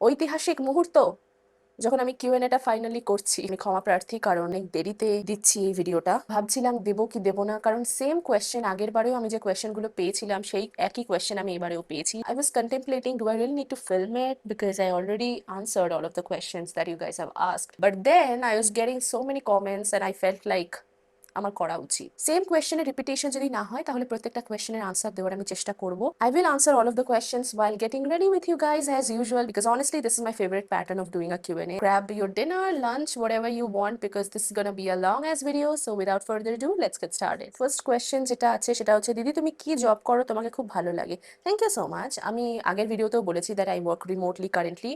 ঐতিহাসিক মুহূর্ত যখন আমি কিউএনএটা ফাইনালি করছি। আমি ক্ষমা প্রার্থী, কারণ অনেক দেরিতে দিচ্ছি এই ভিডিওটা। ভাবছিলাম দেবো কি দেবো না, কারণ সেম কোয়েশ্চেন আগের বারেও আমি যে কোয়েশ্চেন গুলো পেয়েছিলাম সেই একই কোয়েশ্চেন আমি এবারেও পেয়েছি। I was contemplating, do I really need to film it, because I already answered all of the questions that you guys have asked, but then I was getting so many comments and I felt like আমার করা উচিত। Same কোয়েশ্চেনের repetition যদি না হয় তাহলে প্রত্যেকটা কোয়েশ্চেনের answer দেওয়ার আমি চেষ্টা করব। I will answer all of the questions while getting ready with you guys as usual, because honestly this is my favorite pattern of doing a Q&A. Grab your dinner, lunch, whatever you want, because this is gonna be a long ass video. So without further ado, let's get started. First question যেটা আছে সেটা হচ্ছে, দিদি তুমি কি job করো, তোমাকে খুব ভালো লাগে? Thank you so much. আমি আগের ভিডিওতেও বলেছি that I work remotely currently,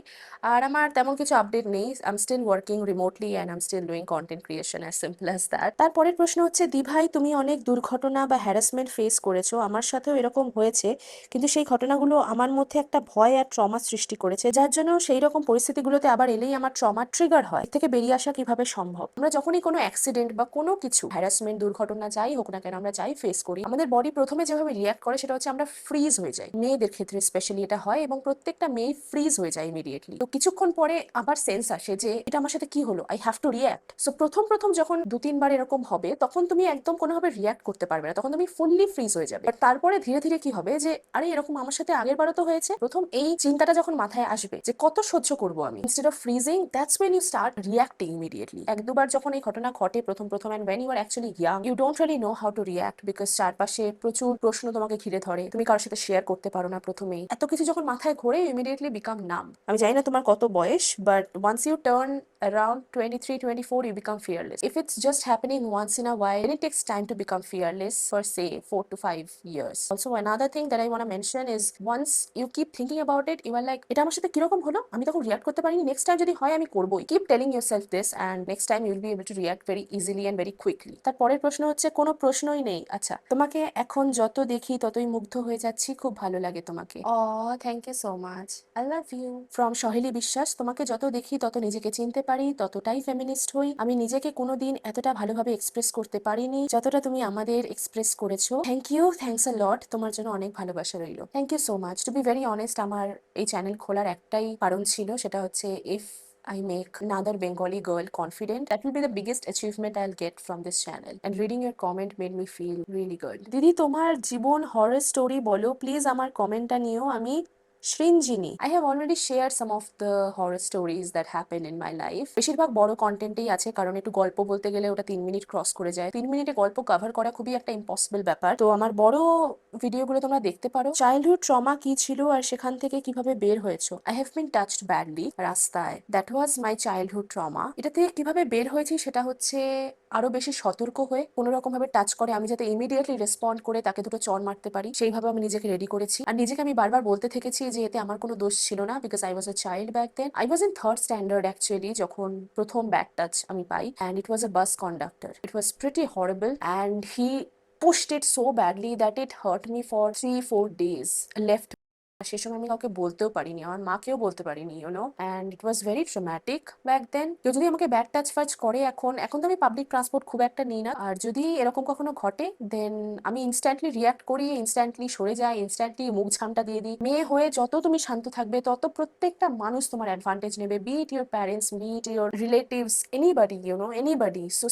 আর আমার তেমন কিছু আপডেট নেই। I am still working remotely and I am still doing content creation, as simple as that. তারপরের প্রশ্ন হচ্ছে, দি ভাই তুমি অনেক দুর্ঘটনা বা হ্যারাসমেন্ট ফেস করেছো, আমার সাথেও এরকম হয়েছে, কিন্তু সেই ঘটনাগুলো আমার মধ্যে একটা ভয় আর ট্রমা সৃষ্টি করেছে, যার জন্য সেই রকম পরিস্থিতিগুলোতে আবার এলেই আমার ট্রমা ট্রিগার হয়। এর থেকে বেরিয়ে আসা কিভাবে সম্ভব? আমরা যখনই কোনো অ্যাক্সিডেন্ট বা কোনো কিছু, হ্যারাসমেন্ট, দুর্ঘটনা যাই হোক না কেন, আমরা যাই ফেস করি, আমাদের বডি প্রথমে যেভাবে রিয়াক্ট করে সেটা হচ্ছে আমরা ফ্রিজ হয়ে যাই। মেয়েদের ক্ষেত্রে স্পেশালি এটা হয়, এবং প্রত্যেকটা মেয়ে ফ্রিজ হয়ে যায় ইমিডিয়েটলি। তো কিছুক্ষণ পরে আবার সেন্স আসে যে এটা আমার সাথে কি হলো, I have two react. So প্রথম প্রথম যখন 2-3 বার এরকম হবে, তখন তুমি একদম কোনোভাবে রিয়াক্ট করতে পারবে না, তখন তুমি ফুললি ফ্রিজ হয়ে যাবে। বাট তারপরে ধীরে ধীরে কি হবে যে আরে এরকম আমার সাথে আগের বারও তো হয়েছে। প্রথম এই চিন্তাটা যখন মাথায় আসবে যে কত সহ্য করবো আমি, instead of freezing, that's when you start reacting immediately. 1-2 বার যখন এই ঘটনা ঘটে প্রথম প্রথম, and when you are actually young, you don't really know how to react, because চারপাশে প্রচুর প্রশ্ন তোমাকে ঘিরে ধরে, তুমি কারোর সাথে শেয়ার করতে পারো না। প্রথমেই এত কিছু যখন মাথায় ঘোরে, ইমিডিয়েটলি বিকাম নাম। আমি জানি না তোমার কত বয়স, but once you turn around 23-24, you become fearless. If it's just happening once in a while, then it takes time to become fearless for say 4 to 5 years. Also, another thing that I want to mention is, once you keep thinking about it, you are like, এটা আমার সাথে কিরকম হলো, আমি তখন react করতে পারিনি, next time যদি হয় আমি করবোই। Keep telling yourself this and next time you will be able to react very easily and very quickly. তার পরের প্রশ্ন হচ্ছে, কোনো প্রশ্নই নেই। আচ্ছা, তোমাকে এখন যত দেখি ততই মুগ্ধ হয়ে যাচ্ছি, খুব ভালো লাগে তোমাকে। Thank you so much, I love you. From Saheli Biswas, তোমাকে যত দেখি তত নিজেকে চিনতে পারি, ততটাই ফেমিনিস্ট হই। আমি নিজেকে কোনোদিন এতটা ভালোভাবে এক্সপ্রেস করতে পারিনি যতটা তুমি আমাদের এক্সপ্রেস করেছো। Thank you, thanks a lot. তোমার জন্য অনেক ভালোবাসা রইল। Thank you so much. To be very honest, আমার এই চ্যানেল খোলার একটাই কারণ ছিল, সেটা হচ্ছে if I make another Bengali girl confident, that will be the biggest achievement I'll get from this channel. And reading your comment made me feel really good. দিদি তোমার জীবন হরর স্টোরি বলো প্লিজ, আমার কমেন্টটা নিও। আমি Srinjini. I have already shared some of the horror stories that happen in my life. বেশিরভাগ বড় কন্টেন্টেই আছে, কারণ একটু গল্প বলতে গেলে ওটা 3 মিনিট ক্রস করে যায়। 3 মিনিটে গল্প কভার করা খুবই একটা ইম্পসিবল ব্যাপার। তো আমার বড় ভিডিওগুলো তোমরা দেখতে পারো। চাইল্ডহুড ট্রমা কি ছিল আর সেখান থেকে কিভাবে বের হয়েছো? I have been touched badly রাস্তায়, that was my childhood trauma. এটা থেকে কিভাবে বের হয়েছি সেটা হচ্ছে আরো বেশি সতর্ক হয়ে, কোনো রকম ভাবে টাচ করে আমি যাতে ইমিডিয়েটলি রেসপন্ড করে তাকে দুটো চড় মারতে পারি, সেইভাবে আমি নিজেকে রেডি করেছি। আর নিজেকে আমি বারবার বলতে থেকেছি যে এতে আমার কোনো দোষ ছিল না, because I was a child back then. I was in third standard actually যখন প্রথম ব্যাড টাচ আমি পাই, and it was a bus conductor. It was pretty horrible and he pushed it so badly that it hurt me for 3-4 days left. সে সময় আমি কাউকে বলতেও পারিনি, আমার মাকেও বলতে পারিনি, and it was very traumatic back then. কেউ যদি আমাকে ব্যাড টাচ ফাচ করে, এখন এখন তো আমি পাবলিক ট্রান্সপোর্ট খুব একটা নিই না, আর যদি এরকম কখনো ঘটে দেন আমি ইনস্ট্যান্টলি রিয়াক্ট করি, ইনস্ট্যান্টলি সরে যাই, ইনস্ট্যান্টলি মুখ ঝামটা দিয়ে দিই। মেয়ে হয়ে যত তুমি শান্ত থাকবে তত প্রত্যেকটা মানুষ তোমার অ্যাডভান্টেজ নেবে, be it your parents, be it your relatives, anybody, anybody. So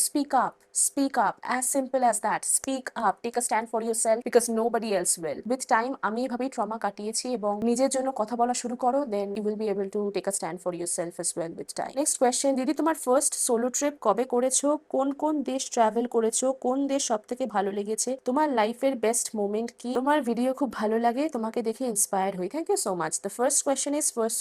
speak up, as simple as that. Speak up, take a stand for yourself, because nobody else will. With time আমি এভাবেই trauma কাটিয়েছি, এবং নিজের জন্য কথা বলা শুরু করো, then you will be able to take a stand for yourself as well with time. Next question, দিদি তোমার ফার্স্ট সোলো ট্রিপ কবে করেছো, কোন কোন দেশ ট্রাভেল করেছো, কোন দেশ সবথেকে ভালো লেগেছে, তোমার লাইফের বেস্ট মোমেন্ট কি? তোমার ভিডিও খুব ভালো লাগে, তোমাকে দেখে ইন্সপায়ার হই। Thank you so much. The first question is first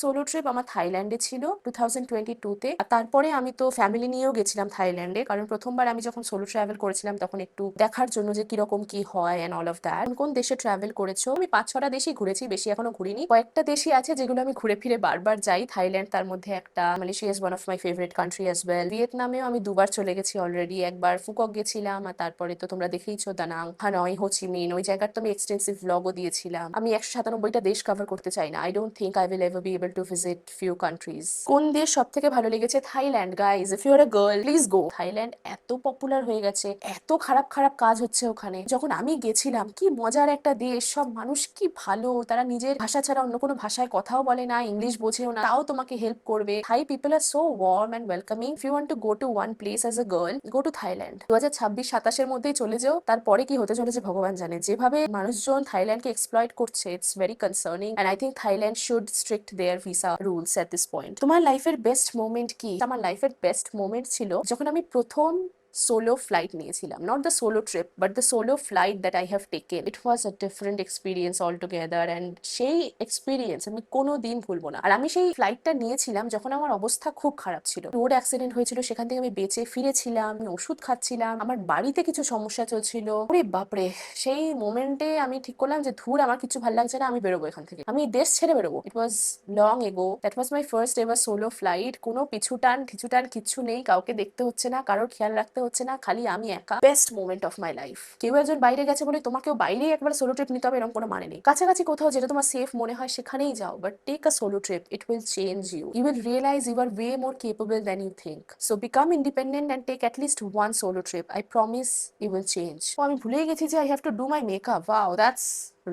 solo trip আমার থাইল্যান্ডে ছিল 2022-তে। আর তারপরে আমি তো ফ্যামিলি নিয়েও গেছিলাম থাইল্যান্ডে, কারণ প্রথমবার আমি যখন সোলো ট্রাভেল করেছিলাম তখন একটু দেখার জন্য যে কিরকম কি হয় এন্ড অল অফ দ্যাট। কোন দেশে ট্রাভেল করেছো? আমি 5-6টা দেশই ঘুরেছি, বেশি এখনো ঘুরিনি। কয়েকটা দেশই আছে যেগুলো আমি ঘুরে ফিরে বারবার যাই, থাইল্যান্ড তার মধ্যে একটা, Malaysia is one of my favourite country as well. ভিয়েতনামেও আমি 2 বার চলে গেছি অলরেডি, একবার ফুকক গেছিলাম, আর তারপরে তো তোমরা দেখেইছো দানাং, হানয়, হোচিমিন, ওই জায়গার তো আমি এক্সটেন্সিভ ভ্লগও দিয়েছিলাম। আমি 197টা দেশ কভার করতে চাই না, I don't think I will ever be able to visit few countries. কোন দেশ সব থেকে ভালো লেগেছে? Thailand. Guys, if you are a girl please go. Thailand এত পপুলার হয়ে গেছে, এত খারাপ খারাপ কাজ হচ্ছে ওখানে। যখন আমি গেছিলাম, কি মজার একটা দেশ, সব মানুষ কি ভালো, তারা নিজের ভাষা ছাড়া অন্য কোনো ভাষায় কথাও বলে না, ইংলিশ বোঝেও না, তাও তোমাকে হেল্প করবে। Thai people are so warm and welcoming. If you want to go to one place as a girl, go to Thailand. 2026-27 মধ্যেই চলে যাও, তারপরে কি হতে চলেছে ভগবান জানে। যেভাবে মানুষজন থাইল্যান্ডকে এক্সপ্লয়েট করছে, it's very concerning, and I think Thailand should strict their visa rules at this point. তোমার লাইফের বেস্ট মোমেন্ট কি? আমার লাইফের বেস্ট মোমেন্ট ছিল যখন আমি প্রথম সোলো ফ্লাইট নিয়েছিলাম, not the solo trip but the solo flight that I have taken. It was a different experience all together, and সেই এক্সপিরিয়েন্স আমি কোনো দিন ভুলবো না। আর আমি সেই ফ্লাইটটা নিয়েছিলাম যখন আমার অবস্থা খুব খারাপ ছিল, রোড অ্যাক্সিডেন্ট হয়েছিল, সেখান থেকে আমি বেঁচে ফিরেছিলাম, আমি ওষুধ খাচ্ছিলাম, আমার বাড়িতে কিছু সমস্যা চলছিল। ওরে বাপরে, সেই মোমেন্টে আমি ঠিক করলাম যে ধুর, আমার কিছু ভালো লাগছে না, আমি বেরোবো এখান থেকে, আমি দেশ ছেড়ে বেরোবো। It was long ago, that was my first ever solo flight. কোনো পিছুটান ঠিছুটান কিচ্ছু নেই, কাউকে দেখতে হচ্ছে না, কারোর খেয়াল রাখতে হচ্ছে না, খালি আমি একা। Best moment of my life. কেউ একজন বাইরে গেছে বলে তোমাকেও বাইরেই একবার সোলো ট্রিপ নিতে হবে এরকম কোনো মানে নেই। কাছাকাছি কোথাও যেটা তোমার সেফ মনে হয় সেখানেই যাও, but take a solo trip. It will change you. You will realise you are way more capable than you think. So become independent and take at least one solo trip. I promise you will change. ও আমি ভুলেই গেছি যে I have to do my makeup. Wow, that's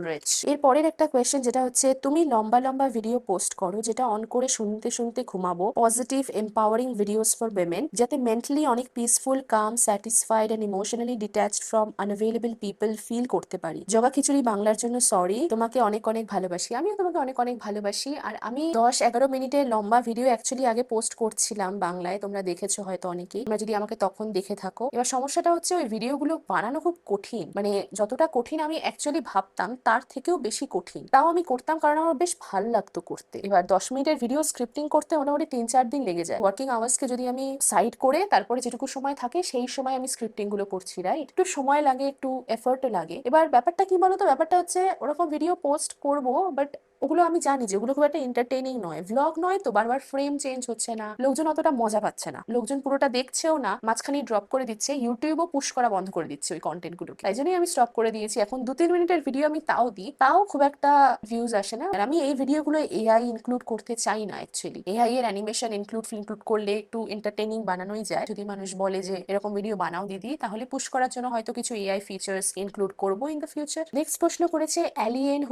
rich. এর পরের একটা question যেটা হচ্ছে, তুমি লম্বা লম্বা ভিডিও পোস্ট করো যেটা অন করে শুনতে শুনতে ঘুমাবো, positive empowering videos for women, যাতে মেন্টালি অনেক peaceful, calm, satisfied and emotionally detached from unavailable people feel করতে পারি। জগা খিচুড়ি বাংলার জন্য সরি। তোমাকে অনেক অনেক ভালোবাসি। আমিও তোমাকে অনেক অনেক ভালোবাসি। আর আমি 10-11 মিনিটের লম্বা ভিডিও অ্যাকচুয়ালি আগে পোস্ট করছিলাম বাংলায়, তোমরা দেখেছো হয়তো অনেকেই, তোমরা যদি আমাকে তখন দেখে থাকো। এবার সমস্যাটা হচ্ছে ওই ভিডিওগুলো বানানো খুব কঠিন, মানে যতটা কঠিন আমি অ্যাকচুয়ালি ভাবতাম তার থেকেও বেশি কঠিন। তাও আমি করতাম কারণ আমার বেশ ভালো লাগতো করতে। এবার 10 মিনিটের ভিডিও স্ক্রিপ্টিং করতে মোটামুটি 3-4 দিন লেগে যায়। ওয়ার্কিং আওয়ার্সকে যদি আমি সাইড করে তারপরে যেটুকু সময় থাকে সেই সময় আমি স্ক্রিপ্টিং গুলো করছি, রাইট? একটু সময় লাগে, একটু এফর্টও লাগে। এবার ব্যাপারটা কি বলতো, ব্যাপারটা হচ্ছে ওরকম ভিডিও পোস্ট করব, বাট ওগুলো আমি জানি যে ওগুলো খুব একটা এন্টারটেইনিং নয়, ভ্লগ নয়, তো বারবার ফ্রেম চেঞ্জ হচ্ছে না, লোকজন অতটা মজা পাচ্ছে না, লোকজন পুরোটা দেখছেও না, মাঝখানে ড্রপ করে দিচ্ছে, ইউটিউবও পুশ করা বন্ধ করে দিচ্ছে ওই কন্টেন্ট গুলোকে। তাই জন্যই আমি স্টপ করে দিয়েছি। এখন 2-3 মিনিটের ভিডিও আমি তাও দিই, তাও খুব একটা ভিউজ আসে না। আর আমি এই ভিডিওগুলো এআই ইনক্লুড করতে চাই না অ্যাকচুয়ালি। এআই এর অ্যানিমেশন ইনক্লুড করলে একটু এন্টারটেইনিং বানানোই যায়। যদি মানুষ বলে যে এরকম ভিডিও বানাও দিদি, তাহলে পুশ করার জন্য হয়তো কিছু এআই ফিচার্স ইনক্লুড করবো ইন দ্য ফিউচার। নেক্সট প্রশ্ন করেছে alien,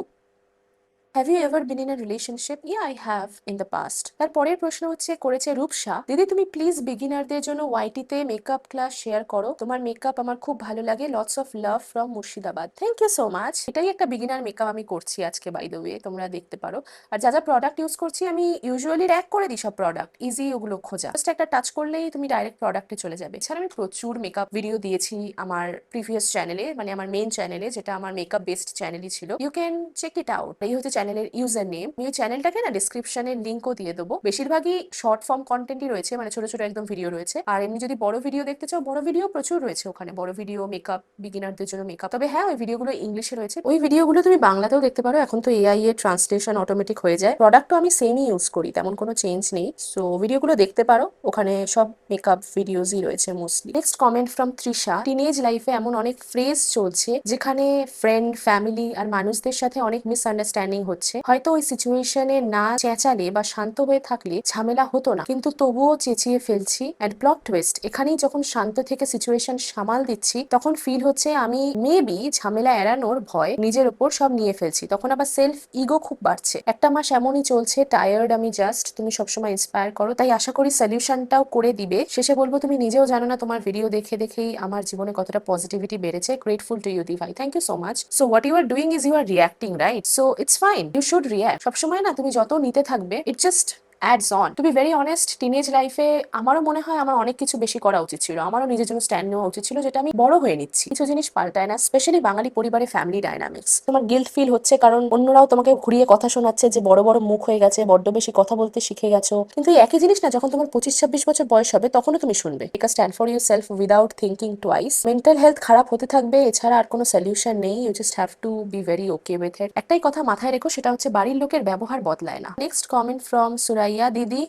have you ever been in a relationship? Yeah, I have in the past. তার পরের প্রশ্ন করেছে রূপসা, দিদি তুমি প্লিজ বিগিনারদের জন্য ওয়াইটিতে মেকআপ ক্লাস শেয়ার করো, তোমার মেকআপ আমার খুব ভালো লাগে, lots of love from Murshidabad. Thank you so much. এটাই একটা বিগিনার মেকআপ আমি করছি আজকে, বাই দ্য ওয়ে, তোমরা দেখতে পারো। আর যা যা প্রোডাক্ট ইউজ করছি আমি ইউজুয়ালি ট্যাগ করে দিই সব প্রোডাক্ট, ইজি ওগুলো খোঁজা, জাস্ট একটা টাচ করলেই তুমি ডাইরেক্ট প্রোডাক্টে চলে যাবে। এছাড়া আমি প্রচুর মেকআপ ভিডিও দিয়েছি আমার প্রিভিয়াস চ্যানেলে, মানে আমার মেইন চ্যানেলে, যেটা আমার মেকআপ বেসড চ্যানেলই ছিল। You can check it out. এই হচ্ছে চ্যানেলের ইউজার নেম। আমি ওই চ্যানেলটাকে না ডিসক্রিপশনে লিঙ্কও দিয়ে দেবো। বেশিরভাগই শর্ট ফর্ম কন্টেন্টই রয়েছে, মানে ছোট ছোট একদম ভিডিও রয়েছে। আর এমনি যদি বড় ভিডিও দেখতে চাও, বড় ভিডিও প্রচুর রয়েছে ওখানে, বড় ভিডিও মেকআপ, বিগিনারদের জন্য মেকআপ। তবে হ্যাঁ, ওই ভিডিওগুলো ইংলিশে রয়েছে, ওই ভিডিওগুলো তুমি বাংলাতেও দেখতে পারো। এখন তো এআই এর ট্রান্সলেশন অটোমেটিক হয়ে যায়। প্রোডাক্টও আমি সেমই ইউজ করি, তেমন কোনো চেঞ্জ নেই। সো ভিডিওগুলো দেখতে পারো, ওখানে সব মেকআপ ভিডিওসই রয়েছে mostly. Next comment from Trisha, teenage লাইফে এমন অনেক ফ্রেজ চলছে যেখানে ফ্রেন্ড, ফ্যামিলি আর মানুষদের সাথে অনেক মিসআন্ডারস্ট্যান্ডিং হচ্ছে। হয়তো ওই সিচুয়েশনে না চেঁচালে বা শান্ত হয়ে থাকলে ঝামেলা হতো না, কিন্তু তবুও চেঁচিয়ে ফেলছি। অ্যান্ড প্লট টুইস্ট, এখানেই যখন শান্ত থেকে সিচুয়েশন সামাল দিচ্ছি তখন ফিল হচ্ছে আমি মেবি ঝামেলা এড়ানোর ভয় নিজের উপর সব নিয়ে ফেলছি। তখন আবার সেলফ ইগো খুব বাড়ছে। একটা মাস এমনই চলছে, টায়ার্ড আমি জাস্ট। তুমি সবসময় ইন্সপায়ার করো, তাই আশা করি সলিউশনটাও করে দিবে। শেষে বলবো, তুমি নিজেও জানো না তোমার ভিডিও দেখে দেখেই আমার জীবনে কতটা পজিটিভিটি বেড়েছে। গ্রেটফুল টু ইউ দি ভাই, thank you so much. So what you are doing is you are reacting, right? So it's fine, you should react. সবসময় না তুমি যত নিতে থাকবে, it just adds on. To be very honest, teenage লাইফে আমারও মনে হয় আমার অনেক কিছু বেশি করা উচিত ছিল, আমারও নিজের জন্য স্ট্যান্ড নেওয়া উচিত ছিল, যেটা আমি বড় হয়ে নিচ্ছি। কিছু জিনিস পাল্টায় না, স্পেশালি বাঙালি পরিবারে ফ্যামিলি ডাইনামিক্স। তোমার গিল্ট ফিল হচ্ছে কারণ অন্যরাও তোমাকে ঘুরিয়ে কথা শোনাচ্ছে যে বড় বড় মুখ হয়ে গেছে, বড্ড বেশি কথা বলতে শিখে গেছো। কিন্তু এই একই জিনিস না যখন তোমার 25-26 বছর বয়স হবে, তখনও তুমি শুনবে। Take a stand for yourself without thinking twice. Mental health খারাপ হতে থাকবে, এছাড়া আর কোনো সলিউশন নেই। You just have to be very okay with it. একটাই কথা মাথায় রেখো, সেটা হচ্ছে বাড়ির লোকের ব্যবহার বদলায় না। নেক্সট কমেন্ট ফ্রম সুরাইয়া, দিদি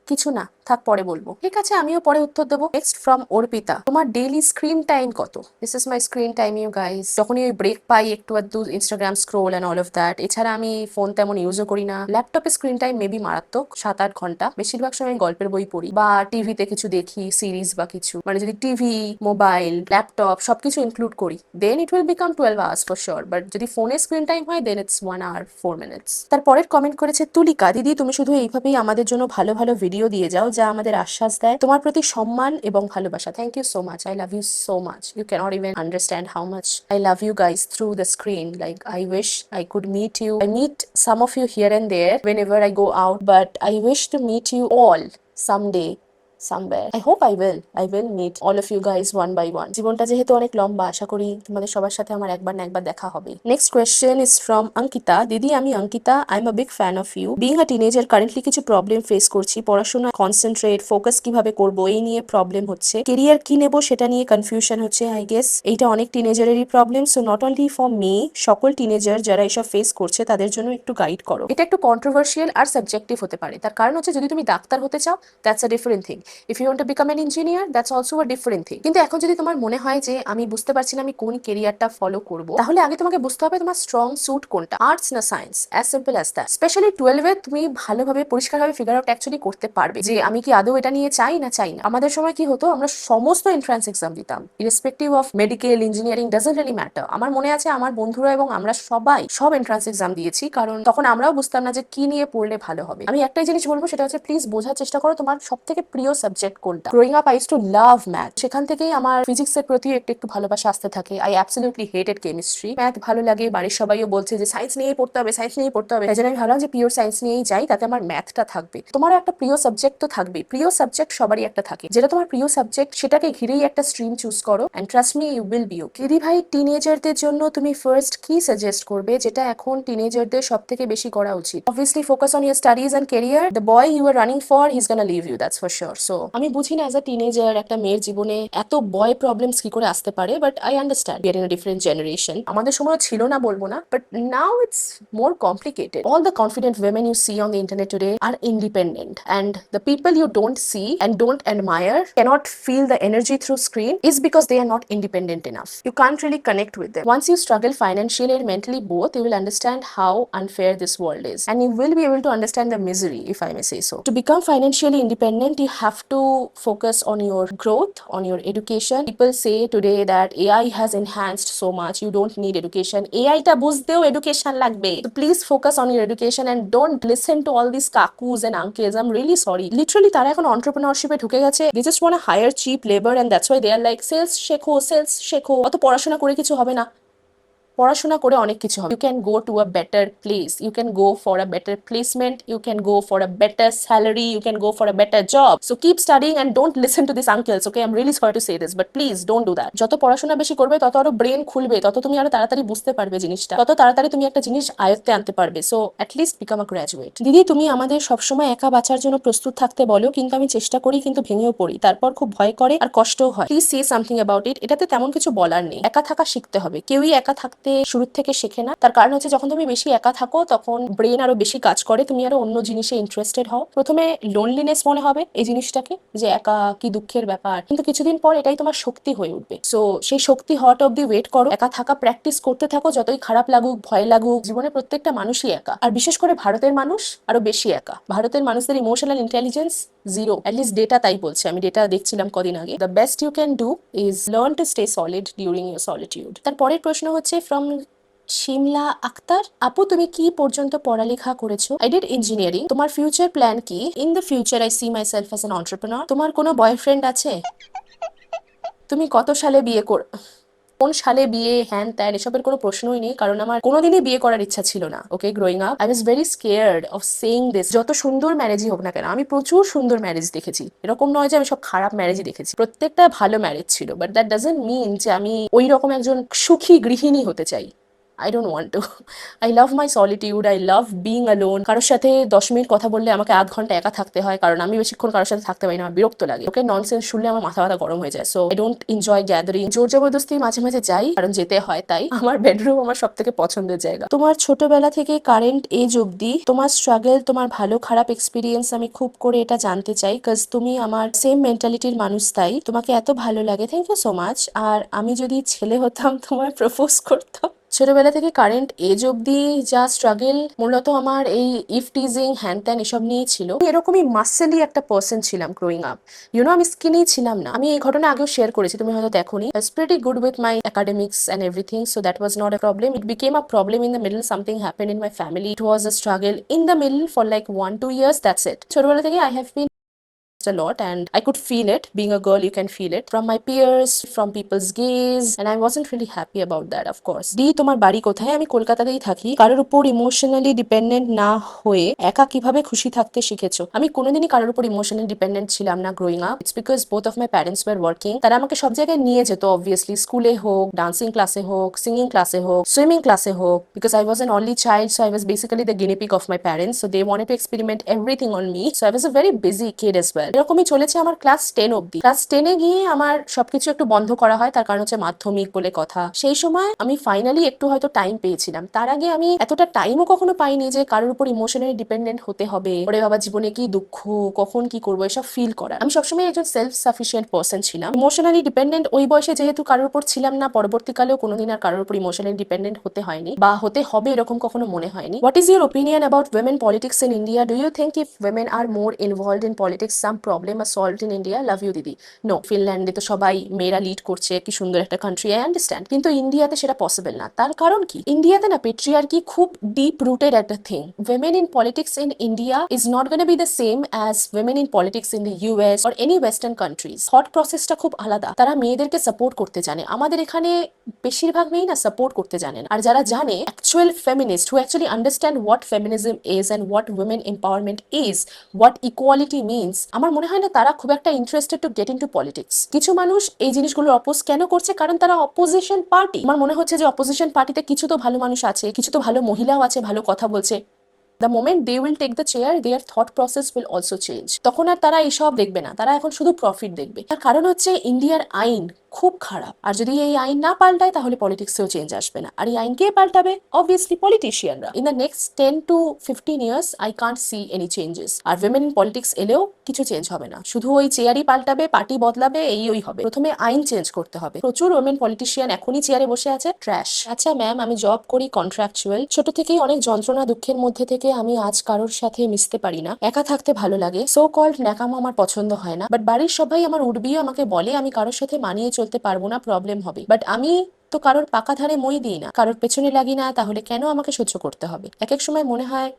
কিছু না, থাক পরে বলবো। ঠিক আছে, আমিও পরে উত্তর দেবো। নেক্সট ফ্রম অর্পিতা, তোমার ডেইলি স্ক্রিন টাইম কত? This is my screen time you guys. যখনই ওই ব্রেক পাই একটু আধটু Instagram scroll and all of that, এছাড়া আমি ফোন তেমন ইউজও করি না। ল্যাপটপে স্ক্রিন টাইম মেবি মারাত্মক 7-8 ঘন্টা। বেশিরভাগ সময় আমি গল্পের বই পড়ি বা টিভিতে কিছু দেখি, সিরিজ বা কিছু। মানে যদি টিভি, মোবাইল, ল্যাপটপ সবকিছু ইনক্লুড করি then it will become 12 hours for sure. But যদি ফোনে স্ক্রিন টাইম হয় দেন ইটস 1 hour 4 minutes। তারপরের কমেন্ট করেছে তুলিকা, দিদি তুমি শুধু এইভাবেই আমাদের জন্য ভালো ভালো ভিডিও দিয়ে যাও যা আমাদের আশ্বাস দেয়। তোমার প্রতি সম্মান এবং ভালোবাসা। Thank you so much, I love you so much. You can't even understand how much I love you guys through the screen. Like, I wish I could meet you. I meet some of you here and there whenever I go out, but I wish to meet you all someday, somewhere. I will meet all of you guys one by one. জীবনটা যেহেতু অনেক লম্বা, আশা করি তোমাদের সবার সাথে আমার একবার না একবার দেখা হবে। Next question is from Ankita, দিদি আমি Ankita, I am a big fan of you. Being a teenager currently কিছু প্রবলেম ফেস করছি। পড়াশোনা কনসেন্ট্রেট, ফোকাস কিভাবে করব এই নিয়ে প্রবলেম হচ্ছে। কেরিয়ার কি নেব সেটা নিয়ে কনফিউশন হচ্ছে। আই গেস এইটা অনেক টিনেজারেরই problem. So not only for me, সকল টিনেজার যারা এসব ফেস করছে তাদের জন্য একটু গাইড করো। এটা একটু কন্ট্রোভার্সিয়াল আর সাবজেক্টিভ হতে পারে। তার কারণ হচ্ছে যদি তুমি ডাক্তার হতে চাও that's a different thing. If you want to become an engineer that's also a different thing. কিন্তু এখন যদি তোমার মনে হয় যে আমি বুঝতে পারছি না আমি কোন কেরিয়ারটা ফলো করব, তাহলে আগে তোমাকে বুঝতে হবে তোমার স্ট্রং স্যুট কোনটা, আর্টস না science. As simple as that. Specially 12-এ তুমি ভালোভাবে পরিষ্কারভাবে ফিগার আউট অ্যাকচুয়ালি করতে পারবে যে আমি কি আদৌ এটা নিয়ে চাই না চাই না। আমাদের সময় কি হতো, আমরা সমস্ত এন্ট্রান্স এক্সাম দিতাম, irrespective of medical, engineering, doesn't really matter. আমার মনে আছে আমার বন্ধুরা এবং আমরা সবাই সব এন্ট্রান্স এক্সাম দিয়েছি, কারণ তখন আমরাও বুঝতাম না যে কি নিয়ে পড়লে ভালো হবে। আমি একটাই জিনিস বলবো, সেটা হচ্ছে প্লিজ বোঝার চেষ্টা করো তোমার সব থেকে প্রিয় সাবজেক্ট কোনটা। Growing up I used to love math, সেখান থেকেই আমার ফিজিক্সের প্রতি একটু একটু ভালোবাসা আসতে থাকে। I absolutely hated chemistry. Math ভালো লাগে, বাড়ির সবাইও বলছে যে সায়েন্স নিয়েই পড়তে হবে, সায়েন্স নিয়েই পড়তে হবে। তাই জন্য আমি ভাবলাম যে পিওর সায়েন্স নিয়েই যাই, তাতে আমার ম্যাথটা থাকবে। তোমারও একটা প্রিয় সাবজেক্ট তো থাকবে, প্রিয় সাবজেক্ট সবারই একটা থাকে। যেটা তোমার প্রিয় সাবজেক্ট সেটাকে ঘিরেই একটা স্ট্রিম চুজ করো, and trust me you will be okay. দিদি ভাই, টিনেজারদের জন্য তুমি ফার্স্ট কি সাজেস্ট করবে যেটা এখন টিনেজারদের সব থেকে বেশি করা উচিত? Obviously focus on your studies and career. The boy you are running for he is gonna leave you, that's for sure. So আমি বুঝি না অ্যাজ আ টিনেজার একটা মেয়ের জীবনে এত বয় প্রবলেমস কি করে আসতে পারে, but I understand we are in a different generation. আমাদের সময় ছিল না বলবো না, but now it's more complicated. All the confident women you see on the internet today are independent, and the people you don't see and don't admire, cannot feel the energy through screen, is because they are not independent enough. You can't really connect with them. Once you struggle financially and mentally both, you will understand how unfair this world is, and you will be able to understand the misery, if I may say so. To become financially independent, you have to focus on your growth, on your education. People say today that AI has enhanced so much, you don't need education. AI ta বুঝতেও education লাগবে। So please focus on your education and don't listen to all these kakus and uncles. I'm really sorry. Literally তারা এখন entrepreneurship এ ঢুকে গেছে। They just want to hire cheap labor, and that's why they are like sales শেখো, sales শেখো। অত পড়াশোনা করে কিছু হবে না। পড়াশোনা করে অনেক কিছু হবে। You can go to a better place, you can go for a better placement, you can go for a better salary, you can go for a better job. So keep studying and don't listen to this uncles, okay? I am really sorry to say this, but please don't do that. যত পড়াশোনা বেশি করবে তত আরো brain খুলবে, তত তুমি আরো তাড়াতাড়ি বুঝতে পারবে জিনিসটা, তত তাড়াতাড়ি তুমি একটা জিনিস আয়ত্তে আনতে পারবে। So at least become a graduate. দিদি তুমি আমাদের সবসময় একা বাঁচার জন্য প্রস্তুত থাকতে বলো, কিন্তু আমি চেষ্টা করি কিন্তু ভেঙেও পড়ি, তারপর খুব ভয় করে আর কষ্টও হয়। Please say something about it. এটাতে তেমন কিছু বলার নেই, একা থাকা শিখতে হবে। কেউই একা থাকতে শুরু থেকে শেখে না। তার কারণ হচ্ছে যখন তুমি বেশি একা থাকো তখন ব্রেন আরো বেশি কাজ করে, তুমি আরো অন্য জিনিসে ইন্টারেস্টেড হও। প্রথমে লোনলিনেস মনে হবে এই জিনিসটাকে, যে একা কি দুঃখের ব্যাপার, কিন্তু কিছুদিন পর এটাই তোমার শক্তি হয়ে উঠবে। সো সেই শক্তি হওয়াটা অব্দি ওয়েট করো, একা থাকা প্র্যাকটিস করতে থাকো। যতই খারাপ লাগুক, ভয় লাগুক, জীবনে প্রত্যেকটা মানুষই একা, আর বিশেষ করে ভারতের মানুষ আরো বেশি একা। ভারতের মানুষদের emotional intelligence zero, at least data তাই বলছে। আমি ডেটা দেখছিলাম কদিন আগে। The best you can do is learn to stay solid during your solitude. তার পরের প্রশ্ন হচ্ছে ফ্রম শিমলা আক্তার, আপু তুমি কি পর্যন্ত পড়ালেখা করেছো? I did engineering. তোমার ফিউচার প্ল্যান কি? In the future I see myself as an entrepreneur. তোমার কোনো বয়ফ্রেন্ড আছে? তুমি কত সালে বিয়ে কোন সালে বিয়ে, হ্যান ত্যান এসবের কোনো প্রশ্নই নেই, কারণ আমার কোনোদিনই বিয়ে করার ইচ্ছা ছিল না। Okay, growing up I was very scared of saying this. যত সুন্দর ম্যারেজই হোক না কেন, আমি প্রচুর সুন্দর ম্যারেজ দেখেছি, এরকম নয় যে আমি সব খারাপ ম্যারেজই দেখেছি, প্রত্যেকটা ভালো ম্যারেজ ছিল। বাট দ্যাট ডাজন্ট মিন যে আমি ওই রকম একজন সুখী গৃহিণী হতে চাই। I don't want to. I love my solitude. I love being alone. কারোর সাথে 10 মিনিট কথা বললে আমাকে আধ ঘন্টা একা থাকতে হয়, কারণ আমি বেশিক্ষণ কারোর সাথে থাকতে পারি না, আমার বিরক্ত লাগে। ওকে ননসেন্স শুনলে আমার মাথা ব্যথা গরম হয়ে যায়। So I don't enjoy gathering. জোর জবরদস্তি মাঝে মাঝে যাই, কারণ যেতে হয় তাই। আমার বেডরুম আমার সব থেকে পছন্দের জায়গা। তোমার ছোটবেলা থেকে কারেন্ট এজ অবধি তোমার স্ট্রাগল, তোমার ভালো খারাপ এক্সপিরিয়েন্স আমি খুব করে এটা জানতে চাই, কাজ তুমি আমার সেম মেন্টালিটির মানুষ, তাই তোমাকে এত ভালো লাগে। Thank you so much. আর আমি যদি ছেলে হতাম তোমার প্রপোজ করতাম। ছোটবেলা থেকে কারেন্ট এজ অব্দি যা স্ট্রাগল, মূলত আমার এই ইফ টিজিং হ্যান ত্যান এসব নিয়েই ছিল। এরকমই মাসেলি একটা পার্সন ছিলাম গ্রোয়িং আপ। আমি স্কিনি ছিলাম না। আমি এই ঘটনা আগেও শেয়ার করেছি, তুমি হয়তো দেখোনি। I was pretty good with my academics and everything, so that was not a problem. It became a problem in the middle. Something happened in my family. It was a struggle in the middle for like 1-2 years. That's it. ছোটবেলা থেকে I have been a lot, and I could feel it. Being a girl, you can feel it from my peers, from people's gaze, and I wasn't really happy about that, of course. দি, তোমার বাড়ি কোথায়? আমি কলকাতাতেই থাকি। কারোর উপর emotionally dependent না হয়ে একা কিভাবে খুশি থাকতে শিখেছো? আমি কোনোদিনই কারোর উপর ইমোশনালি ডিপেন্ডেন্ট ছিলাম না growing up. It's because both of my parents were working. তারা আমাকে সব জায়গায় নিয়ে যেত, অবভিয়াসলি স্কুলে হোক, ডান্সিং ক্লাসে হোক, সিঙ্গিং ক্লাসে হোক, সুইমিং ক্লাসে হোক, because I was an only child, so I was basically the guinea pig of my parents, so they wanted to experiment everything on me, so I was a very busy kid as well. এরকমই চলেছে আমার class 10 অব্দি। Class 10-এ গিয়ে আমার সবকিছু একটু বন্ধ করা হয়, তার কারণ হচ্ছে মাধ্যমিক বলে কথা। সেই সময় আমি ফাইনালি একটু হয়তো টাইম পেয়েছিলাম। তার আগে আমি এতটা টাইমও কখনো পাইনি যে কারোর উপর ইমোশনালি ডিপেন্ডেন্ট হতে হবে, ওরে বাবা জীবনে কি দুঃখ, কখন কি করবো, এসব ফিল করা। আমি সবসময় একজন সেলফ সাফিসিয়েন্ট পার্সন ছিলাম। ইমোশনালি ডিপেন্ডেন্ট ওই বয়সে যেহেতু কারোর উপর ছিলাম না, পরবর্তীকালেও কোনোদিন আর কারোর উপর ইমোশনালি ডিপেন্ডেন্ট হতে হয়নি বা হতে হবে এরকম কখনো মনে হয়নি। What is your opinion about women politics in India? Do you think if women are more involved in politics, some problem are solved in India? Love you, দিদি। নো, ফিনল্যান্ডে তো সবাই মেয়েরা লিড করছে, কি সুন্দর একটা কান্ট্রি, আই আন্ডারস্ট্যান্ড, কিন্তু ইন্ডিয়াতে সেটা পসিবল না। তার কারণ কি? ইন্ডিয়াতে না পেট্রিয়ার্কি খুব ডিপ রুটেড একটা thing. Women in politics in India is not gonna be the same as women in politics in the US or any western countries. Thought প্রসেসটা খুব আলাদা। তারা মেয়েদেরকে সাপোর্ট করতে জানে। আমাদের এখানে বেশিরভাগ মেয়েই না সাপোর্ট করতে জানে না। আর যারা জানে, actual feminist who actually understand what feminism is and what women empowerment is, what equality means, আমার মনে হয় না তারা খুব একটা interested to get into politics. কিছু মানুষ এই জিনিসগুলো অপোজ কেন করছে? কারণ তারা অপোজিশন পার্টি। আমার মনে হচ্ছে যে অপোজিশন পার্টিতে কিছু তো ভালো মানুষ আছে, কিছু তো ভালো মহিলাও আছে, ভালো কথা বলছে। The moment they will take the chair, their thought process will also change. তখন আর তারা এইসব দেখবে না, তারা এখন শুধু প্রফিট দেখবে। তার কারণ হচ্ছে ইন্ডিয়ার আইন খুব খারাপ, আর যদি এই আইন না পাল্টায় তাহলে পলিটিক্সেও চেঞ্জ আসবে না। আর এই আইন কে পাল্টাবে? অবভিয়াসলি পলিটিশিয়ানরা। In the next 10 to 15 years I can't see any changes. আর উইমেন ইন পলিটিক্স এলেও কিছু চেঞ্জ হবে না, শুধু ওই চেয়ারই পাল্টাবে, পার্টি বদলাবে, এই ওই হবে। প্রথমে আইন চেঞ্জ করতে হবে। প্রচুর উইমেন পলিটিশিয়ান এখনই চেয়ারে বসে আছে, ট্র্যাশ। আচ্ছা ম্যাম, আমি জব করি কন্ট্রাকচুয়াল। ছোট থেকেই অনেক যন্ত্রণা দুঃখের মধ্যে থেকে আমি আজ কারোর সাথে মিশতে পারি না, একা থাকতে ভালো লাগে। সো কল্ড ন্যাকামো আমার পছন্দ হয় না, বাট বাড়ির সবাই আমার উঠবিও আমাকে বলে আমি কারোর সাথে মানিয়ে চলতে পারবো না, প্রবলেম হবে। বাট আমি তো কারোর পাকা ধারে মই দিই না, কারোর পেছনে লাগি না, তাহলে কেন আমাকে সহ্য করতে হবে? এক এক সময় মনে হয়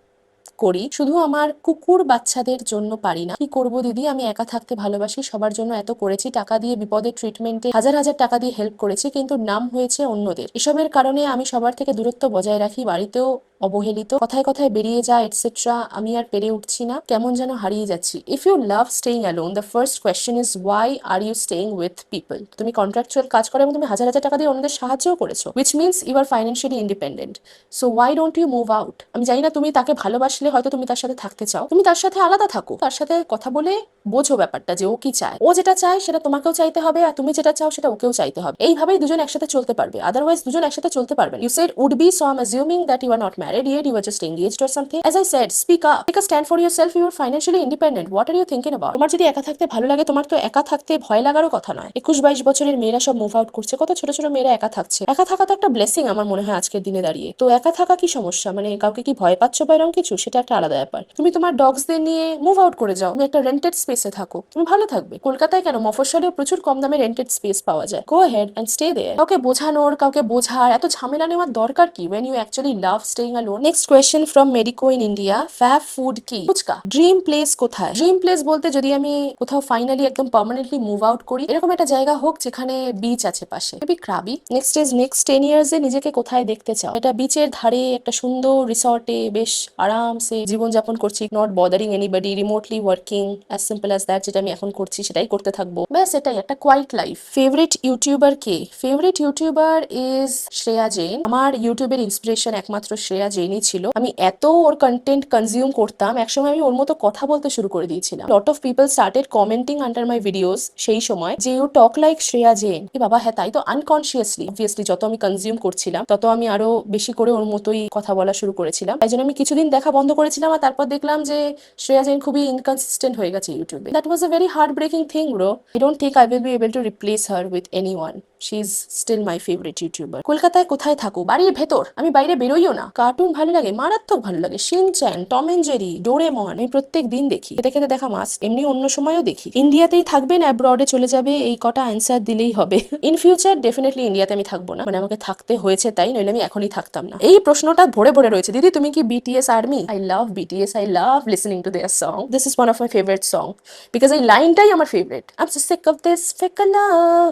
করি, শুধু আমার কুকুর বাচ্চাদের জন্য পারি না। কি করবো দিদি, আমি একা থাকতে ভালোবাসি, সবার জন্য এত করেছি, টাকা দিয়ে বিপদের ট্রিটমেন্টে হাজার হাজার টাকা দিয়ে হেল্প করেছি, কিন্তু নাম হয়েছে অন্যদের। এসবের কারণে আমি সবার থেকে দূরত্ব বজায় রাখি, বাড়িতেও অবহেলিত, কথায় কথায় বেরিয়ে যায় এটসেট্রা। আমি আর পেরে উঠছি না, কেমন যেন হারিয়ে যাচ্ছি। If you love staying alone, the first question is why are you staying with people? তুমি কন্ট্রাকচুয়াল কাজ করো এবং তুমি হাজার হাজার টাকা দিয়ে অন্যদের সাহায্যও করেছো, which means you are financially independent. So why don't you move out? আমি জানি না, তুমি তাকে ভালোবাসলে হয়তো তুমি তার সাথে থাকতে চাও, তুমি তার সাথে আলাদা থাকো, তার সাথে কথা বলে বোঝো ব্যাপারটা যে ও কি চায়। ও যেটা চায় সেটা তোমাকেও চাইতে হবে, আর তুমি যেটা চাও সেটা ওকেও চাইতে হবে। এইভাবেই দুজন একসাথে চলতে পারবে, আদারওয়াইজ দুজন একসাথে চলতে পারবে না। You said would be, so I am assuming that you are not married yet, you are just engaged or something. As I said, speak up, take a stand for yourself. You are financially independent. What are you thinking about? তোমার যদি একা থাকতে ভালো লাগে, তোমার তো একা থাকতে ভয় লাগারও কথা নয়। 21-22 বছরের মেয়েরা সব মুভ আউট করছে, কত ছোট ছোট মেয়েরা একা থাকছে। একা থাকা তো একটা ব্লেসিং আমার মনে হয় আজকের দিনে দাঁড়িয়ে। তো একা থাকা কি সমস্যা? মানে কাউকে কি ভয় পাচ্ছ বা এরকম কিছু, সেটা একটা আলাদা ব্যাপার। তুমি তোমার ডগসদের নিয়ে মুভ আউট করে যাও, তুমি একটা রেন্টেড স্পেসে থাকো, তুমি ভালো থাকবে। কলকাতায় কেন, মফস্বলেও প্রচুর কম দামে রেন্টেড স্পেস পাওয়া যায়। গো হেড এন্ড স্টে দেয়ার। কাউকে বোঝানোর, কাউকে বোঝার এত ঝামেলা নেওয়ার দরকার কি when you actually love staying alone? Next question from Medico in India. Fab food কি? ফুচকা। ড্রিম প্লেস কোথায়? ড্রিম প্লেস বলতে যদি আমি কোথাও ফাইনালি একদম পার্মানেন্টলি মুভ আউট করি, এরকম একটা জায়গা হোক যেখানে বিচ আছে পাশে, maybe Krabi. Next is next 10 years এ নিজেকে কোথায় দেখতে চাও? এটা বিচের ধারে একটা সুন্দর রিসর্টে বেশ আরামসে জীবনযাপন করছি, not bothering anybody, remotely working, as simple simple as that, যেটা আমি এখন করছি সেটাই করতে থাকবো, ব্যাস এটাই একটা কোয়াইট লাইফ। ফেভারিট ইউটিউবার কে? Favourite YouTuber is Shreya Jain. আমার ইউটিউবের ইন্সপিরেশন একমাত্র শ্রেয়া জৈনই ছিল। আমি এত ওর কন্টেন্ট কনজিউম করতাম, একসময় আমি ওর মতো কথা বলতে শুরু করে দিয়েছিলাম। Lot of people started commenting under my videos সেই সময় যে you talk like Shreya Jain. এ বাবা, হ্যাঁ তাই তো। আনকনসিয়াসলি অবভিয়াসলি যত আমি কনজিউম করছিলাম তত আমি আরো বেশি করে ওর মতোই কথা বলা শুরু করেছিলাম। তাই জন্য আমি কিছুদিন দেখা বন্ধ করেছিলাম, আর তারপর দেখলাম যে শ্রেয়া জৈন খুবই ইনকনসিস্টেন্ট হয়ে গেছে ইউটিউবে। That was a very heartbreaking thing bro. I don't think I will be able to replace her with anyone. She is still my favourite YouTuber. কলকাতায় কোথায় থাকো? বাড়ির ভেতর। আমি বাইরে বেরোইও না। কার্টুন ভালো লাগে, মারাত্মক ভালো লাগে। Shinchan, Tom and Jerry, Doraemon আমি প্রত্যেক দিন দেখি। খেতে খেতে দেখা মাস্ট, এমনি অন্য সময়ও দেখি। ইন্ডিয়াতেই থাকবেন, অ্যাব্রডে চলে যাবে, এই কটা অ্যান্সার দিলেই হবে। ইন ফিউচার ডেফিনেটলি ইন্ডিয়াতে আমি থাকবো না, মানে আমাকে থাকতে হয়েছে তাই, নইলে আমি এখনই থাকতাম না। এই প্রশ্নটা ভরে ভরে রয়েছে। দিদি তুমি কি BTS army? I love BTS, I love listening to their song. This is one of my favourite song because এই লাইনটাই আমার favourite. I am so sick of this fake love,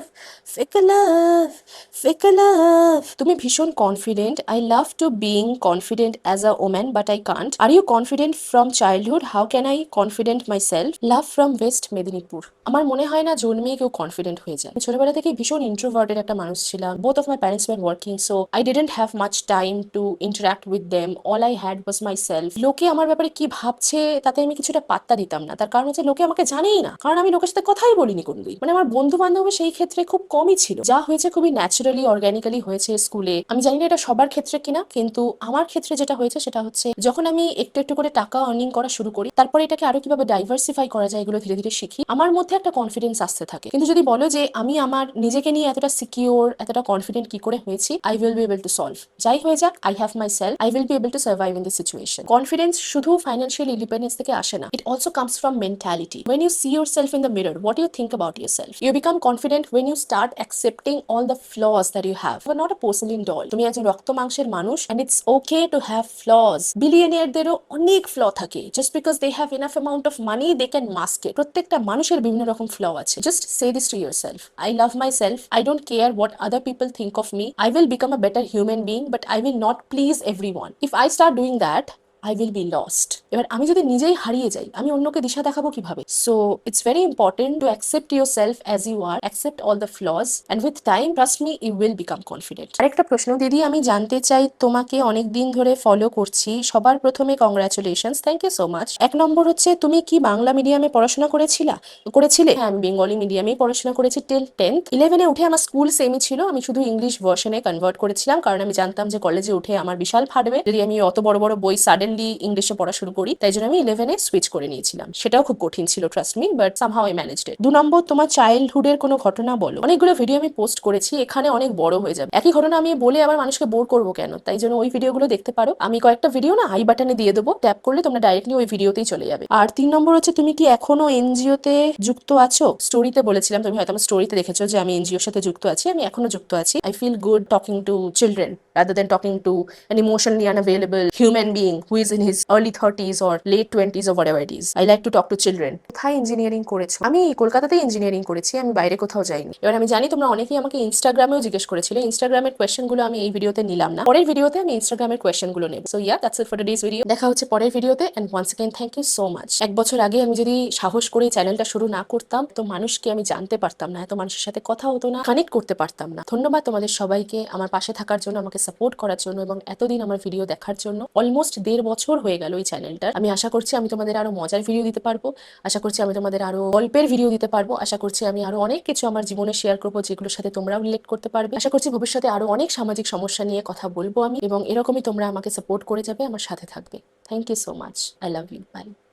fake love, fake love. তুমি ভীষণ confident. I love to being confident as a woman but I can't. Are you confident from childhood? How can I confident myself? Love from west Medinipur. আমার মনে হয় না জন্মেই কেউ confident হয়ে যায়। ছোটবেলা থেকে ভীষণ ইন্ট্রোভার্টেড একটা মানুষ ছিলাম। Both of my parents were working, so I didn't have much time to interact with them. All I had was my self. লোকে আমার ব্যাপারে কি ভাবছে তাতে আমি কিছুটা পাত্তা দিতাম না। তার কারণ হচ্ছে লোকে আমাকে জানেই না, কারণ আমি লোকের সাথে কথাই বলিনি কোনোদিন। মানে আমার বন্ধু বান্ধব সেই ক্ষেত্রে খুব কমই ছিল। যা হয়েছে খুবই ন্যাচারালি অর্গানিক্যালি হয়েছে স্কুলে। আমি জানি না এটা সবার ক্ষেত্রে কিনা, কিন্তু আমার ক্ষেত্রে যেটা হয়েছে সেটা হচ্ছে যখন আমি একটু একটু করে টাকা আর্নিং করা শুরু করি, তারপরে এটাকে আরো কিভাবে ডাইভার্সিফাই করা যায় এগুলো ধীরে ধীরে শিখি, আমার মধ্যে একটা কনফিডেন্স আসতে থাকে। কিন্তু যদি বলো যে আমি আমার নিজেকে নিয়ে এতটা সিকিউর, এতটা কনফিডেন্ট কি করে হয়েছি, I will be able to solve. যাই হয়ে যাক, I have my self, I will be able to survive in this situation. Confidence শুধু ফাইন্যান্সিয়াল ইন্ডিপেন্ডেন্স থেকে আসে না, it also comes from mentality. When you see yourself in the mirror, what do you think about yourself? You become confident when you start accepting all the flaws that you have. You are not a porcelain doll. তুমি একজন রক্ত মাংসের মানুষ, and it's okay to have flaws. বিলিয়নিয়ারদেরও অনেক flaw থাকে। Just because they have enough amount of money, they can mask it. প্রত্যেকটা মানুষের বিভিন্ন রকম ফ্ল আছে। Just say this to yourself. I love myself. I don't care what other people think of me. I will become a better human being, but I will not please everyone. If I start doing that, I will be lost. এবার আমি যদি নিজেই হারিয়ে যাই, আমি অন্যকে দিশা দেখাবো কিভাবে? So it's very important to accept yourself as you are, accept all the flaws, and with time, trust me, you will become confident. আরেকটা প্রশ্ন দিদি, আমি জানতে চাই, তোমাকে অনেক দিন ধরে ফলো করছি, সবার প্রথমে congratulations, thank you so much. এক নম্বর হচ্ছে, তুমি কি বাংলা মিডিয়ামে পড়াশোনা করেছিলে? হ্যাঁ, আমি বেঙ্গলি মিডিয়ামেই পড়াশোনা করেছি টিল 10th। 11-এ উঠে আমার স্কুল সেমই ছিল, আমি শুধু ইংলিশ ভার্সনে কনভার্ট করেছিলাম, কারণ আমি জানতাম যে কলেজে উঠে আমার বিশাল ফাটবে যদি আমি অত বড় বড় বই সাডেনলি ইংলিশে পড়া শুরু করি। তাই জন্য আমি 11-এ সুইচ করে নিয়েছিলাম। সেটাও খুব কঠিন ছিল, trust me, but somehow I managed it. 2 number, তোমার চাইল্ডহুডের কোনো ঘটনা বলো। অনেকগুলো ভিডিও আমি পোস্ট করেছি, এখানে অনেক বড় হয়ে যাবে। একই ঘটনা আমি বলে আবার মানুষকে বোর করবো কেন? তাই জন্য ওই ভিডিওগুলো দেখতে পারো। আমি কয়েকটা ভিডিও না আই বাটনে দিয়ে দেবো, ট্যাপ করলে তোমরা ডাইরেক্টলি ওই ভিডিওতেই চলে যাবে। আর 3 নম্বর হচ্ছে, তুমি কি এখনো এনজিও তে যুক্ত আছো? স্টোরিতে বলেছিলাম, তুমি হয়তো আমার স্টোরিতে দেখেছো যে আমি এনজিওর সাথে যুক্ত আছি। আমি এখনো যুক্ত আছি। I feel good talking to children rather than talking to an emotionally unavailable human being who is in his early 30s or late 20s or whatever it is. I like to talk to children. কোথায় engineering করেছো? আমি কলকাতাতেই engineering করেছি, আমি বাইরে কোথাও যাইনি। এবার আমি জানি তোমরা অনেকেই আমাকে ইনস্টাগ্রামেও জিজ্ঞেস করেছিলে, ইনস্টাগ্রামের কোয়েশ্চেনগুলো আমি এই ভিডিওতে নিলাম না, পরের ভিডিওতে আমি ইনস্টাগ্রামের কোয়েশ্চেনগুলো নেব। So yeah, that's it for today's video. দেখা হচ্ছে পরের ভিডিওতে, and once again thank you so much. 1 বছর আগে আমি যদি সাহস করে চ্যানেলটা শুরু না করতাম, তো মানুষকে আমি জানতে পারতাম না, এত মানুষের সাথে কথা হতো না, কানেক্ট করতে পারতাম না। ধন্যবাদ তোমাদের সবাইকে আমার পাশে থাকার জন্য, আমাকে সাপোর্ট করার জন্য, এবং এতদিন আমার ভিডিও দেখার জন্য। অলমোস্ট 1.5 বছর হয়ে গেল এই চ্যানেলটার। আমি আশা করছি আমি তোমাদের আরো মজার ভিডিও দিতে পারবো, আশা করছি আমি তোমাদের আরো গল্পের ভিডিও দিতে পারবো, আশা করছি আমি আরো অনেক কিছু আমার জীবনে শেয়ার করবো যেগুলোর সাথে তোমরাও রিলেট করতে পারবে। আশা করছি ভবিষ্যতে আরো অনেক সামাজিক সমস্যা নিয়ে কথা বলবো আমি, এবং এরকমই তোমরা আমাকে সাপোর্ট করে যাবে, আমার সাথে থাকবে। Thank you so much. I love you. By.